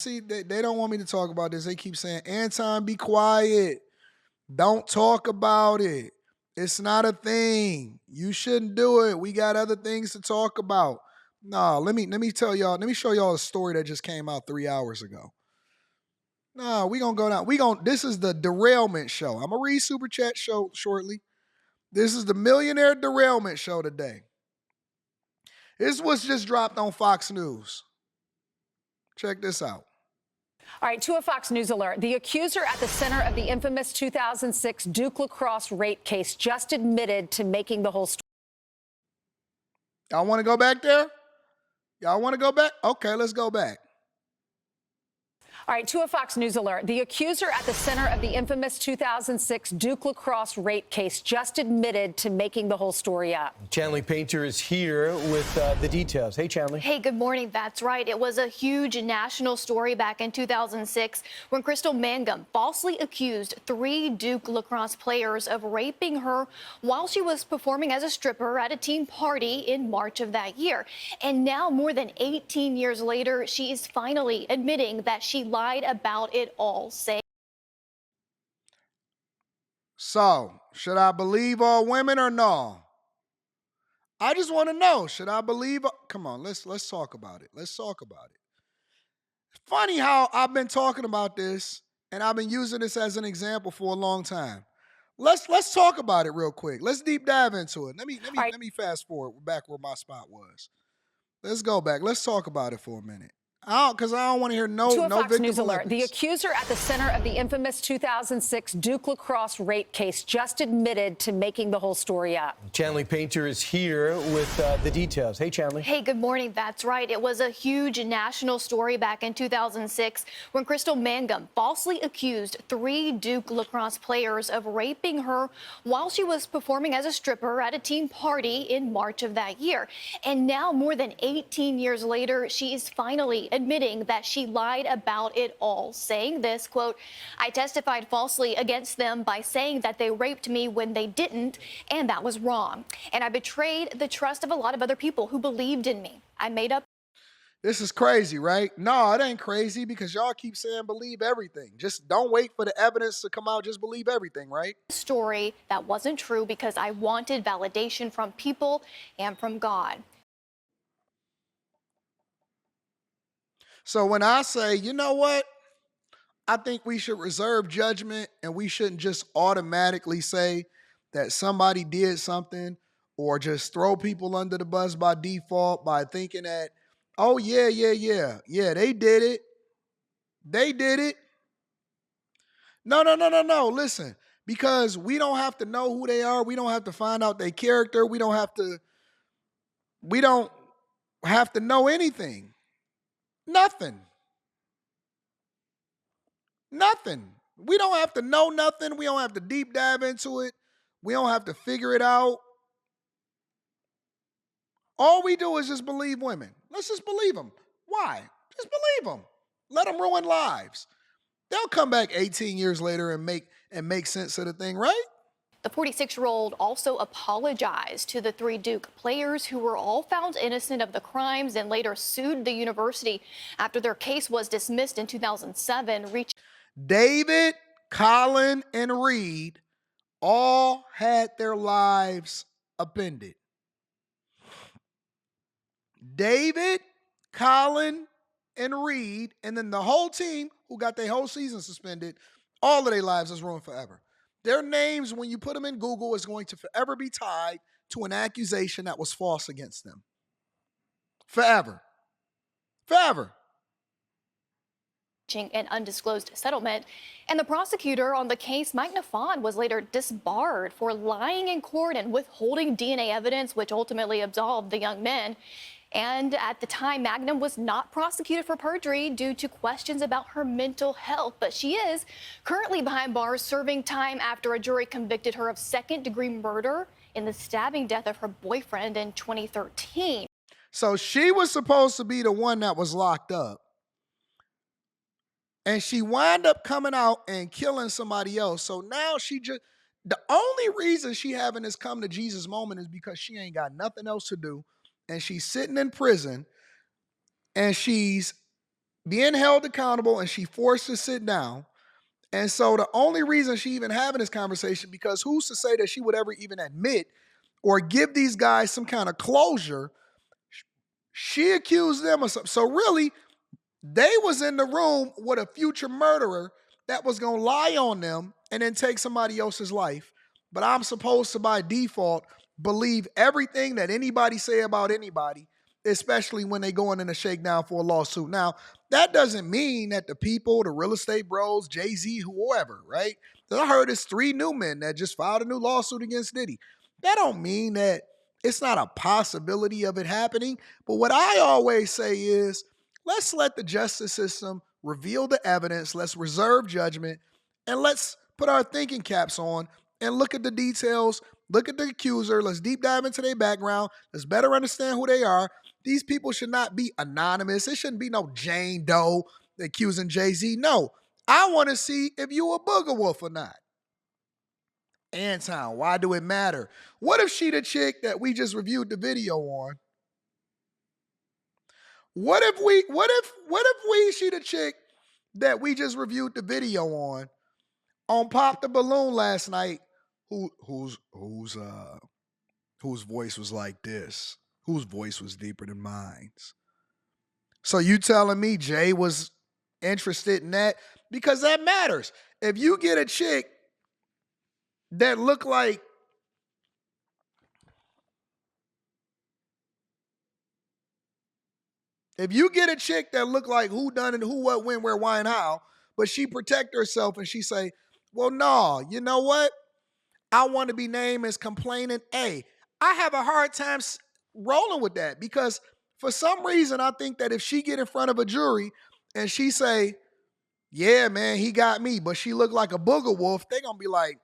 See, they don't want me to talk about this. They keep saying, Anton, be quiet. Don't talk about it. It's not a thing. You shouldn't do it. We got other things to talk about. No, let me tell y'all, let me show y'all a story that just came out 3 hours ago. No, we gonna go down. This is the derailment show. I'm gonna read Super Chat show shortly. This is the Millionaire Derailment Show today. This was just dropped on Fox News. Check this out. All right, to a Fox News alert. The accuser at the center of the infamous 2006 Duke Lacrosse rape case just admitted to making the whole story. Y'all want to go back there? Y'all want to go back? Okay, let's go back. All right, to a Fox News alert. The accuser at the center of the infamous 2006 Duke Lacrosse rape case just admitted to making the whole story up. Chanley Painter is here with the details. Hey, Chanley. Hey, good morning. That's right. It was a huge national story back in 2006 when Crystal Mangum falsely accused 3 Duke lacrosse players of raping her while she was performing as a stripper at a team party in March of that year. And now, more than 18 years later, she is finally admitting that she lied about it all, saying. So, should I believe all women or no? I just want to know, should I believe? Come on, let's talk about it. Let's talk about it. Funny how I've been talking about this and I've been using this as an example for a long time. Let's talk about it real quick. Let's deep dive into it. Let me fast forward back where my spot was. Let's go back. Let's talk about it for a minute. Because I don't want to hear no Fox victim News alert. Olympics. The accuser at the center of the infamous 2006 Duke Lacrosse rape case just admitted to making the whole story up. Chanley Painter is here with the details. Hey, Chanley. Hey, good morning. That's right. It was a huge national story back in 2006 when Crystal Mangum falsely accused 3 Duke lacrosse players of raping her while she was performing as a stripper at a team party in March of that year. And now, more than 18 years later, she is finally admitting that she lied about it all, saying this, quote, "I testified falsely against them by saying that they raped me when they didn't, and that was wrong. And I betrayed the trust of a lot of other people who believed in me. I made up." This is crazy, right? No, it ain't crazy because y'all keep saying believe everything. Just don't wait for the evidence to come out. Just believe everything, right? Story that wasn't true because I wanted validation from people and from God. So when I say, you know what? I think we should reserve judgment and we shouldn't just automatically say that somebody did something or just throw people under the bus by default by thinking that, oh, yeah, they did it. They did it. No. Listen, because we don't have to know who they are. We don't have to find out their character. We don't have to know anything. Nothing. We don't have to know nothing. We don't have to deep dive into it. We don't have to figure it out. All we do is just believe women. Let's just believe them. Why? Just believe them. Let them ruin lives. They'll come back 18 years later and make sense of the thing, right? The 46-year-old also apologized to the 3 Duke players who were all found innocent of the crimes and later sued the university after their case was dismissed in 2007. David, Colin, and Reed all had their lives upended. David, Colin, and Reed, and then the whole team who got their whole season suspended, all of their lives is ruined forever. Their names, when you put them in Google, is going to forever be tied to an accusation that was false against them. Forever. An undisclosed settlement. And the prosecutor on the case, Mike Nafon, was later disbarred for lying in court and withholding DNA evidence, which ultimately absolved the young men. And at the time, Magnum was not prosecuted for perjury due to questions about her mental health. But she is currently behind bars serving time after a jury convicted her of second-degree murder in the stabbing death of her boyfriend in 2013. So she was supposed to be the one that was locked up. And she wound up coming out and killing somebody else. So now the only reason she having this come to Jesus moment is because she ain't got nothing else to do. And she's sitting in prison and she's being held accountable, and she forced to sit down. And so the only reason she even having this conversation, because who's to say that she would ever even admit or give these guys some kind of closure? She accused them of something. So really, they was in the room with a future murderer that was going to lie on them and then take somebody else's life. But I'm supposed to, by default, believe everything that anybody say about anybody, especially when they going in a shakedown for a lawsuit. Now, that doesn't mean that the people, the real estate bros, Jay-Z, whoever, right? I heard it's 3 new men that just filed a new lawsuit against Diddy. That don't mean that it's not a possibility of it happening. But what I always say is, let's let the justice system reveal the evidence. Let's reserve judgment, and let's put our thinking caps on and look at the details. Look at the accuser. Let's deep dive into their background. Let's better understand who they are. These people should not be anonymous. It shouldn't be no Jane Doe accusing Jay-Z. No, I want to see if you a booger wolf or not. Anton, why do it matter? What if she the chick that we just reviewed the video on? What if she the chick that we just reviewed the video on Pop the Balloon last night, whose voice was like this, whose voice was deeper than mine? So you telling me Jay was interested in that? Because that matters. If you get a chick that look like who done it, who, what, when, where, why, and how, but she protect herself and she say, well, no, you know what? I want to be named as complaining A. I have a hard time rolling with that, because for some reason I think that if she get in front of a jury and she say, yeah, man, he got me, but she look like a booger wolf, they gonna be like,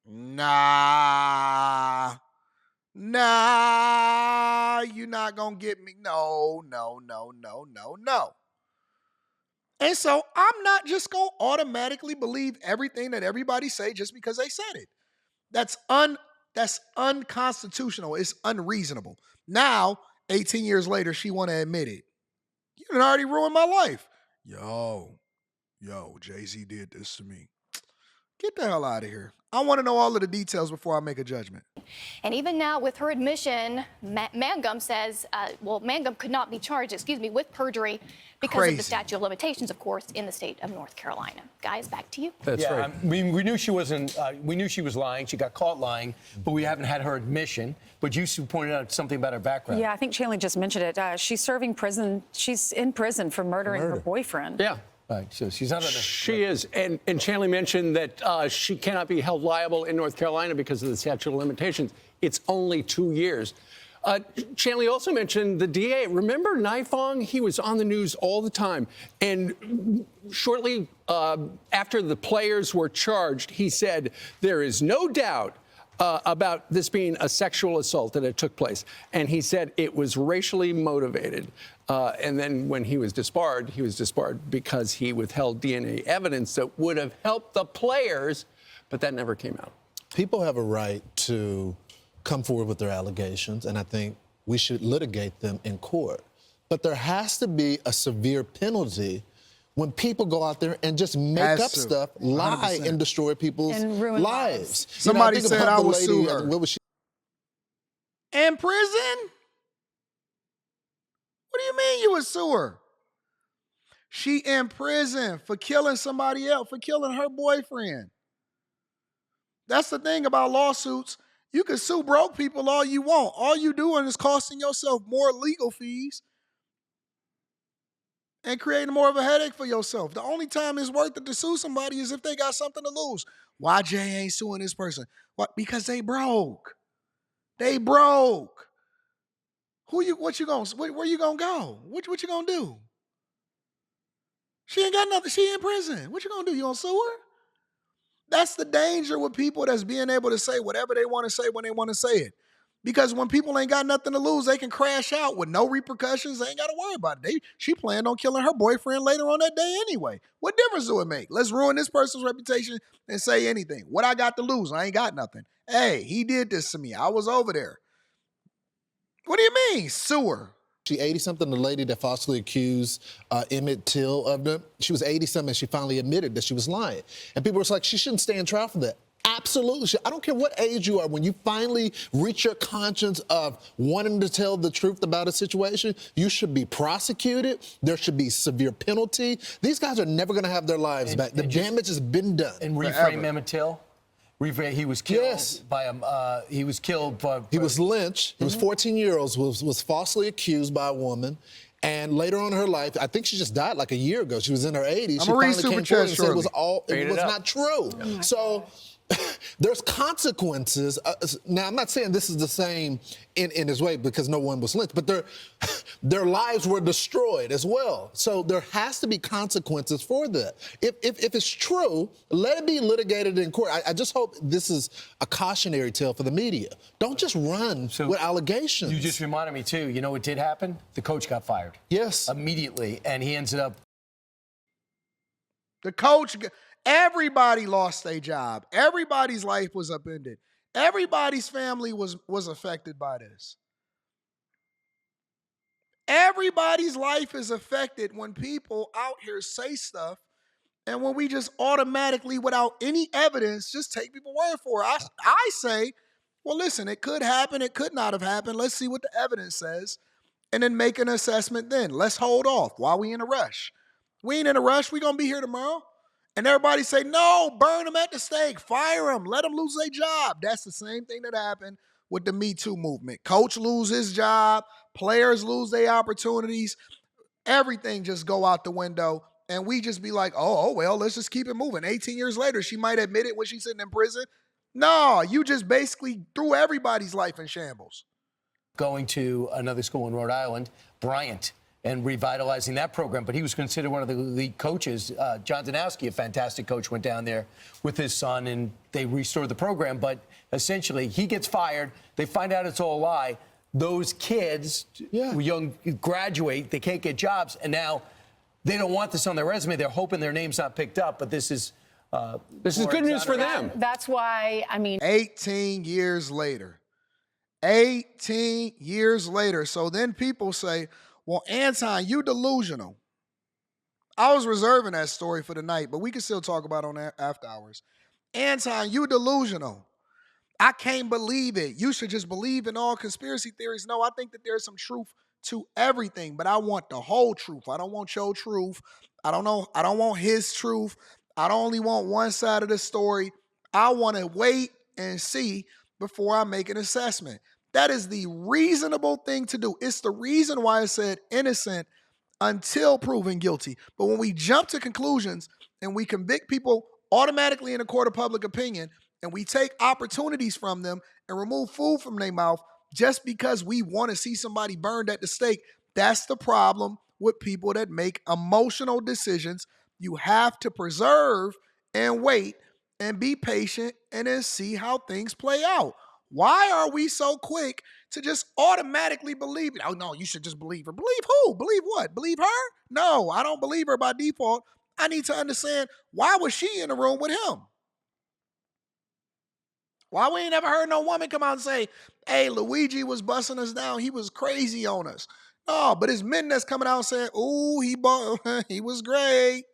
nah, you're not gonna get me. No. And so I'm not just gonna automatically believe everything that everybody say just because they said it. That's unconstitutional. It's unreasonable. Now, 18 years later, she want to admit it. You done already ruined my life. Yo, Jay-Z did this to me. Get the hell out of here. I want to know all of the details before I make a judgment. And even now, with her admission, Mangum says, Mangum could not be charged, with perjury because of the statute of limitations, of course, in the state of North Carolina. Guys, back to you. That's right. We knew she wasn't. We knew she was lying. She got caught lying, but we haven't had her admission. But you pointed out something about her background. Yeah, I think Shanley just mentioned it. She's serving prison. She's in prison for murdering her boyfriend. Yeah. Right, so she's not. She is, and Shanley mentioned that she cannot be held liable in North Carolina because of the statute of limitations. It's only 2 years. Shanley also mentioned the DA. Remember Nifong? He was on the news all the time. And shortly after the players were charged, he said, there is no doubt about this being a sexual assault that it took place. And he said it was racially motivated. And then when he was disbarred because he withheld DNA evidence that would have helped the players, but that never came out. People have a right to come forward with their allegations, and I think we should litigate them in court. But there has to be a severe penalty when people go out there and just make up stuff, lie, 100%. And destroy people's lives. Somebody said I would sue her. What was she? In prison? What do you mean you would sue her? She in prison for killing somebody else, for killing her boyfriend. That's the thing about lawsuits. You can sue broke people all you want. All you doing is costing yourself more legal fees and creating more of a headache for yourself. The only time it's worth it to sue somebody is if they got something to lose. Why Jay ain't suing this person? What? Because they broke. They broke. Where you gonna go? What you gonna do? She ain't got nothing. She in prison. What you gonna do? You gonna sue her? That's the danger with people that's being able to say whatever they want to say when they want to say it. Because when people ain't got nothing to lose, they can crash out with no repercussions. They ain't got to worry about it. She planned on killing her boyfriend later on that day anyway. What difference do it make? Let's ruin this person's reputation and say anything. What I got to lose? I ain't got nothing. Hey, he did this to me. I was over there. What do you mean? Sue her. She 80-something, the lady that falsely accused Emmett Till of them. She was 80-something, and she finally admitted that she was lying. And people were like, she shouldn't stand trial for that. Absolutely. I don't care what age you are. When you finally reach your conscience of wanting to tell the truth about a situation, you should be prosecuted. There should be severe penalty. These guys are never going to have their lives back. The damage has been done. And reframe Emmett Till. He was killed by he was killed by. He was lynched. He was 14 years old. Was falsely accused by a woman. And later on in her life, I think she just died like a year ago. She was in her 80s. I'm she gonna read finally Super came Chat forward and said shortly. it was not true. Oh So there's consequences. Now, I'm not saying this is the same in his way because no one was lynched, but their lives were destroyed as well. So there has to be consequences for that. If it's true, let it be litigated in court. I just hope this is a cautionary tale for the media. Don't just run with allegations. You just reminded me, too. You know what did happen? The coach got fired. Yes. Immediately, and he ended up. The coach, everybody lost their job. Everybody's life was upended. Everybody's family was affected by this. Everybody's life is affected when people out here say stuff and when we just automatically, without any evidence, just take people's word for it. I say, well, listen, it could happen. It could not have happened. Let's see what the evidence says and then make an assessment then. Let's hold off while we in a rush. We ain't in a rush. We going to be here tomorrow. And everybody say, no, burn them at the stake, fire them, let them lose their job. That's the same thing that happened with the Me Too movement. Coach lose his job, players lose their opportunities, everything just go out the window. And we just be like, oh, well, let's just keep it moving. 18 years later, she might admit it when she's sitting in prison. No, you just basically threw everybody's life in shambles. Going to another school in Rhode Island, Bryant, and revitalizing that program. But he was considered one of the lead coaches. John Danowski, a fantastic coach, went down there with his son, and they restored the program. But essentially, he gets fired. They find out it's all a lie. Those kids, young, graduate. They can't get jobs. And now they don't want this on their resume. They're hoping their name's not picked up. But this is good news for them. That's why, 18 years later. 18 years later. So then people say, well, Anton, you delusional. I was reserving that story for the night, but we can still talk about it on after hours. Anton, you delusional. I can't believe it. You should just believe in all conspiracy theories. No, I think that there's some truth to everything, but I want the whole truth. I don't want your truth. I don't want his truth. I don't only want one side of the story. I want to wait and see before I make an assessment. That is the reasonable thing to do. It's the reason why I said innocent until proven guilty. But when we jump to conclusions and we convict people automatically in a court of public opinion and we take opportunities from them and remove food from their mouth just because we want to see somebody burned at the stake, that's the problem with people that make emotional decisions. You have to preserve and wait and be patient and then see how things play out. Why are we so quick to just automatically believe it? Oh, no, you should just believe her. Believe who? Believe what? Believe her? No, I don't believe her by default. I need to understand, why was she in the room with him? Why we ain't never heard no woman come out and say, hey, Luigi was busting us down. He was crazy on us. No, but it's men that's coming out saying, ooh, he was great.